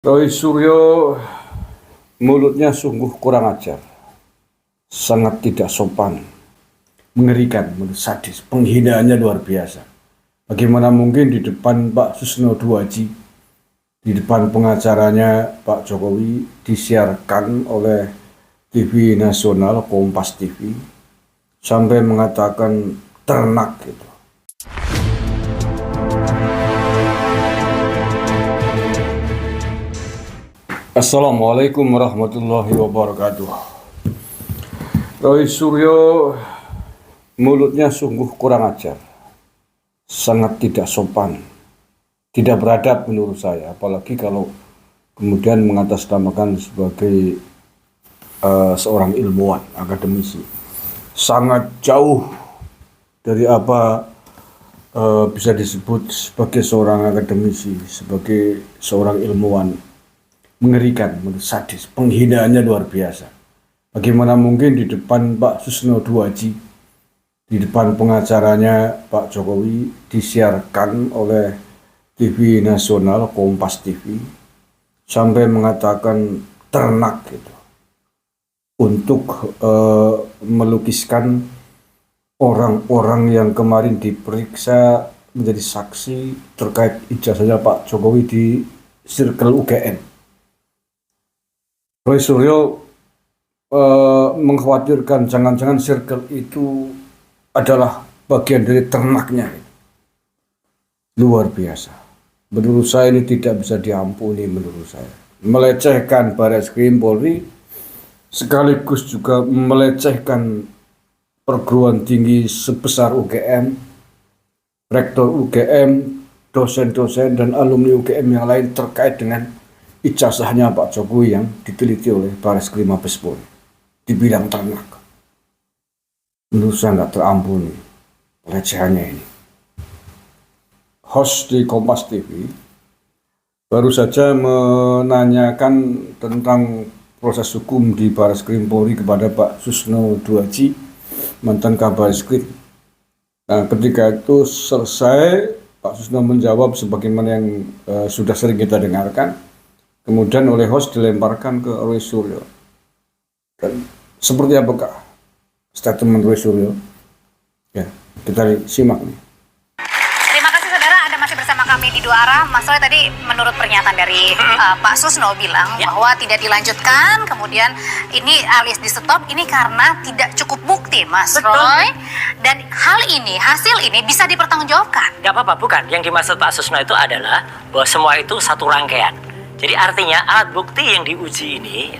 Roy Suryo mulutnya sungguh kurang ajar, sangat tidak sopan, mengerikan, sadis, penghinaannya luar biasa. Bagaimana mungkin di depan Pak Susno Duaji, di depan pengacaranya Pak Jokowi disiarkan oleh TV nasional Kompas TV sampai mengatakan ternak gitu. Assalamualaikum warahmatullahi wabarakatuh. Roy Suryo mulutnya sungguh kurang ajar, sangat tidak sopan, tidak beradab menurut saya. Apalagi kalau kemudian mengatasnamakan sebagai seorang ilmuwan, akademisi. Sangat jauh dari apa bisa disebut sebagai seorang akademisi, sebagai seorang ilmuwan. Mengerikan, sadis, penghinaannya luar biasa. Bagaimana mungkin di depan Pak Susno Duaji, di depan pengacaranya Pak Jokowi disiarkan oleh TV nasional Kompas TV sampai mengatakan ternak gitu, untuk melukiskan orang-orang yang kemarin diperiksa menjadi saksi terkait ijazahnya Pak Jokowi di Circle UGM. Roy Suryo mengkhawatirkan jangan-jangan circle itu adalah bagian dari ternaknya. Luar biasa. Menurut saya ini tidak bisa diampuni menurut saya. Melecehkan Barreskrim Polri sekaligus juga melecehkan perguruan tinggi sebesar UGM, rektor UGM, dosen-dosen dan alumni UGM yang lain terkait dengan ijazahnya Pak Jokowi yang diteliti oleh Barreskrim Mabes Polri di bidang ternak. Menurut saya nggak terampuni pelecehannya ini. Host di Kompas TV baru saja menanyakan tentang proses hukum di Barreskrim Polri kepada Pak Susno Duaji, mantan Kabareskrim. Nah, ketika itu selesai, Pak Susno menjawab sebagaimana yang sudah sering kita dengarkan. Kemudian oleh host dilemparkan ke Roy Suryo. Dan seperti apakah statement Roy Suryo? Ya, kita simak nih. Terima kasih saudara, Anda masih bersama kami di Dua Arah. Mas Roy tadi menurut pernyataan dari Pak Susno bilang bahwa tidak dilanjutkan, kemudian ini alias di stop, ini karena tidak cukup bukti, Mas Roy. Dan hal ini, hasil ini bisa dipertanggungjawabkan. Gak apa-apa, bukan. Yang dimaksud Pak Susno itu adalah bahwa semua itu satu rangkaian. Jadi artinya alat bukti yang diuji ini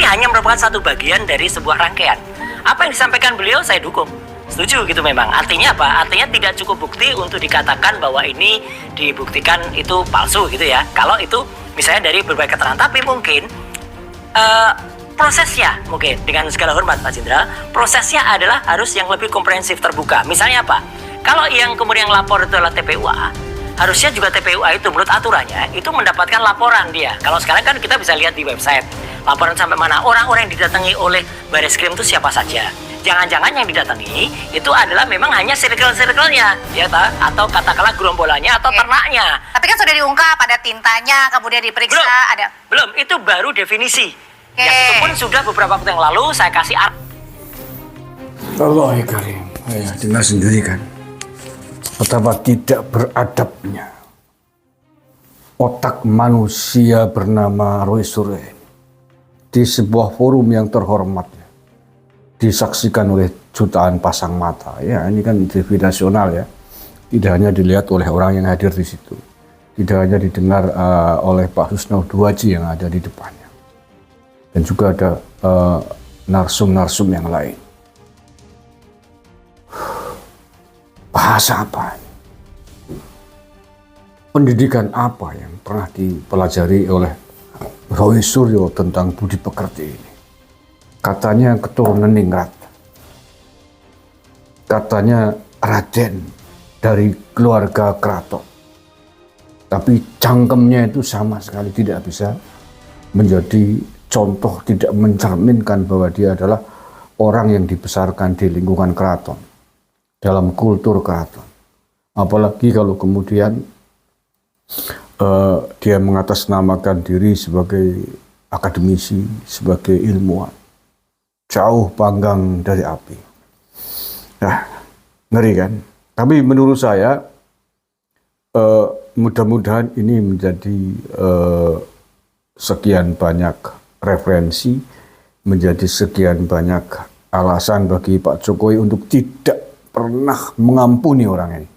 hanya merupakan satu bagian dari sebuah rangkaian. Apa yang disampaikan beliau saya dukung. Setuju gitu memang. Artinya apa? Artinya tidak cukup bukti untuk dikatakan bahwa ini dibuktikan itu palsu gitu ya. Kalau itu misalnya dari berbagai keterangan. Tapi mungkin prosesnya mungkin dengan segala hormat Pak Jindra, prosesnya adalah harus yang lebih komprehensif, terbuka. Misalnya apa? Kalau yang kemudian lapor itu adalah TPUA, harusnya juga TPUA itu menurut aturannya itu mendapatkan laporan dia. Kalau sekarang kan kita bisa lihat di website laporan sampai mana orang-orang yang didatangi oleh Barreskrim itu siapa saja. Jangan-jangan yang didatangi itu adalah memang hanya circle-circle-nya ya atau katakanlah gerombolannya atau ternaknya. Tapi kan sudah diungkap, ada tintanya, kemudian diperiksa, belum, itu baru definisi. Yang itu pun sudah beberapa waktu yang lalu saya kasih Allah ya Karim, ya dengar sendiri kan betapa tidak beradabnya otak manusia bernama Roy Suryo di sebuah forum yang terhormat, disaksikan oleh jutaan pasang mata. Ya, ini kan TV nasional ya, tidak hanya dilihat oleh orang yang hadir di situ, tidak hanya didengar oleh Pak Susno Duaji yang ada di depannya, dan juga ada narsum-narsum yang lain. Bahasa apa? Pendidikan apa yang pernah dipelajari oleh Roy Suryo tentang budi pekerti ini? Katanya keturunan ningrat. Katanya raden dari keluarga keraton. Tapi cangkemnya itu sama sekali tidak bisa menjadi contoh, tidak mencerminkan bahwa dia adalah orang yang dibesarkan di lingkungan keraton, dalam kultur keraton. Apalagi kalau kemudian dia mengatasnamakan diri sebagai akademisi, sebagai ilmuwan. Jauh panggang dari api. Nah, ngeri kan? Tapi menurut saya, mudah-mudahan ini menjadi sekian banyak referensi, menjadi sekian banyak alasan bagi Pak Jokowi untuk tidak pernah mengampuni orang ini.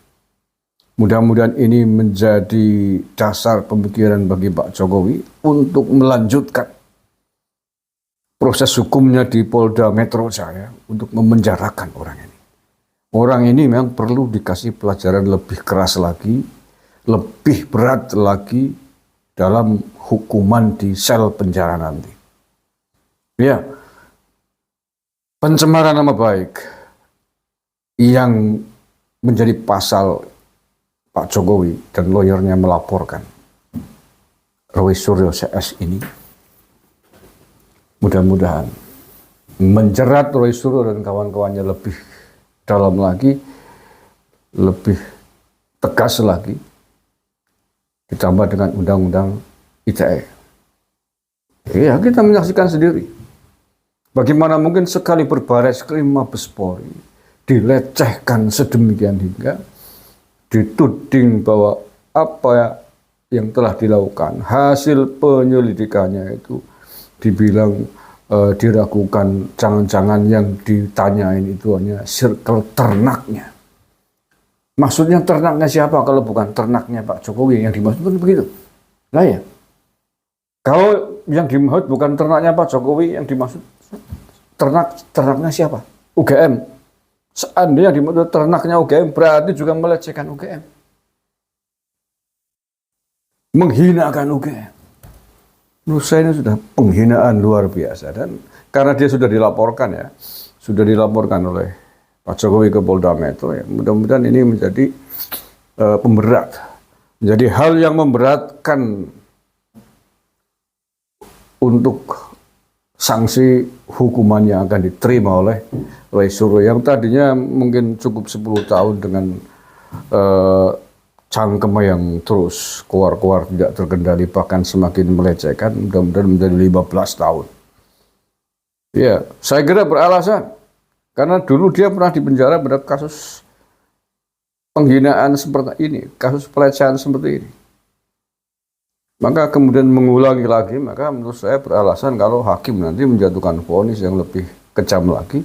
Mudah-mudahan ini menjadi dasar pemikiran bagi Pak Jokowi untuk melanjutkan proses hukumnya di Polda Metro Jaya untuk memenjarakan orang ini. Orang ini memang perlu dikasih pelajaran lebih keras lagi, lebih berat lagi dalam hukuman di sel penjara nanti. Ya, pencemaran nama baik yang menjadi pasal Pak Jokowi dan lawyernya melaporkan Roy Suryo CS ini, mudah-mudahan menjerat Roy Suryo dan kawan-kawannya lebih dalam lagi, lebih tegas lagi, ditambah dengan undang-undang ITE. Ya, kita menyaksikan sendiri. Bagaimana mungkin sekali berbaris krim Mabes Polri dilecehkan sedemikian hingga dituding bahwa apa yang telah dilakukan, hasil penyelidikannya itu dibilang diragukan, jangan-jangan yang ditanyain itu hanya circle ternaknya. Maksudnya ternaknya siapa kalau bukan ternaknya Pak Jokowi yang dimaksud kan begitu. Nah ya, kalau yang dimaksud bukan ternaknya Pak Jokowi, yang dimaksud ternaknya siapa? UGM. Seandainya dimaksud ternaknya UGM, berarti juga melecehkan UGM. Menghinakan UGM. Menurut saya ini sudah penghinaan luar biasa. Dan karena dia sudah dilaporkan ya, sudah dilaporkan oleh Pak Jokowi ke Polda Metro ya, mudah-mudahan ini menjadi pemberat. Menjadi hal yang memberatkan untuk sanksi hukuman yang akan diterima oleh Roy Suryo yang tadinya mungkin cukup 10 tahun dengan cangkem yang terus keluar-keluar tidak terkendali bahkan semakin melecehkan, mudah-mudahan menjadi 15 tahun. Ya, saya kira beralasan karena dulu dia pernah dipenjara pada kasus penghinaan seperti ini, kasus pelecehan seperti ini. Maka kemudian mengulangi lagi, maka menurut saya beralasan kalau hakim nanti menjatuhkan vonis yang lebih kejam lagi,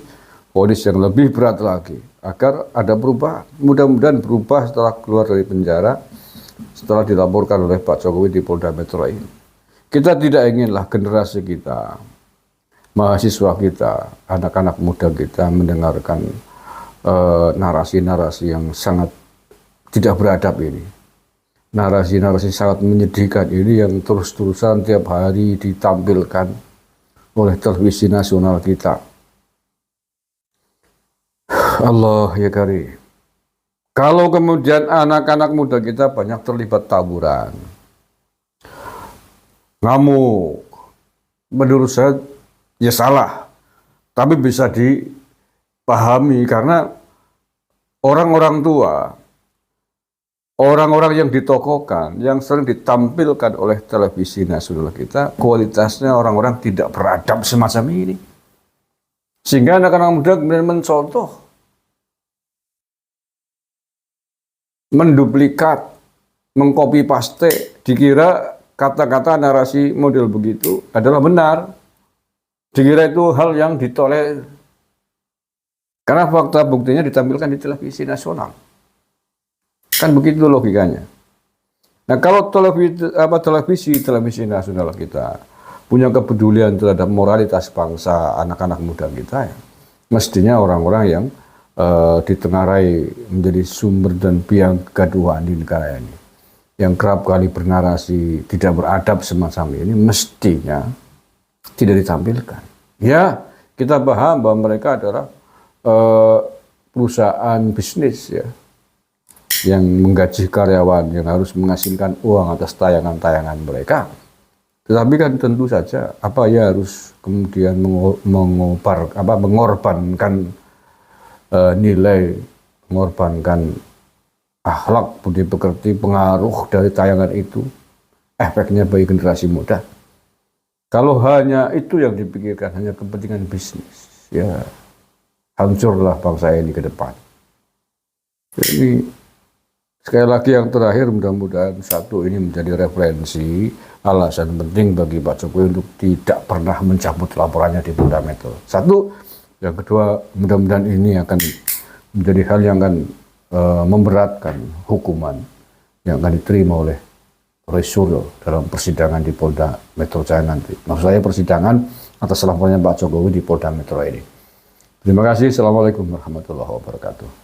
vonis yang lebih berat lagi, agar ada perubahan. Mudah-mudahan berubah setelah keluar dari penjara, setelah dilaporkan oleh Pak Jokowi di Polda Metro ini. Kita tidak inginlah generasi kita, mahasiswa kita, anak-anak muda kita mendengarkan narasi-narasi yang sangat tidak beradab ini. Narasi-narasi sangat menyedihkan ini yang terus-terusan tiap hari ditampilkan oleh televisi nasional kita. Allah ya karim. Kalau kemudian anak-anak muda kita banyak terlibat tawuran, ngamuk, menurut saya ya salah. Tapi bisa dipahami karena orang-orang tua, orang-orang yang ditokohkan, yang sering ditampilkan oleh televisi nasional kita, kualitasnya orang-orang tidak beradab semacam ini. Sehingga anak-anak muda kemudian mencontoh, menduplikat, mengcopy paste, dikira kata-kata narasi model begitu adalah benar. Dikira itu hal yang ditolerir. Karena fakta buktinya ditampilkan di televisi nasional. Kan begitu logikanya. Nah, kalau televisi nasional kita punya kepedulian terhadap moralitas bangsa anak-anak muda kita, ya, mestinya orang-orang yang ditengarai menjadi sumber dan biang kegaduhan di negara ini, yang kerap kali bernarasi tidak beradab semacam ini, mestinya tidak ditampilkan. Ya, kita paham bahwa mereka adalah perusahaan bisnis ya, yang menggaji karyawan, yang harus menghasilkan uang atas tayangan-tayangan mereka. Tetapi kan tentu saja, apa ya harus kemudian mengorbankan nilai, mengorbankan akhlak, budi pekerti, pengaruh dari tayangan itu efeknya bagi generasi muda. Kalau hanya itu yang dipikirkan, hanya kepentingan bisnis, ya hancurlah bangsa ini ke depan. Jadi sekali lagi yang terakhir, mudah-mudahan satu ini menjadi referensi, alasan penting bagi Pak Jokowi untuk tidak pernah mencabut laporannya di Polda Metro. Satu, yang kedua, mudah-mudahan ini akan menjadi hal yang akan memberatkan hukuman yang akan diterima oleh Suryo dalam persidangan di Polda Metro Jaya nanti. Maksud saya persidangan atas laporannya Pak Jokowi di Polda Metro ini. Terima kasih. Assalamualaikum warahmatullahi wabarakatuh.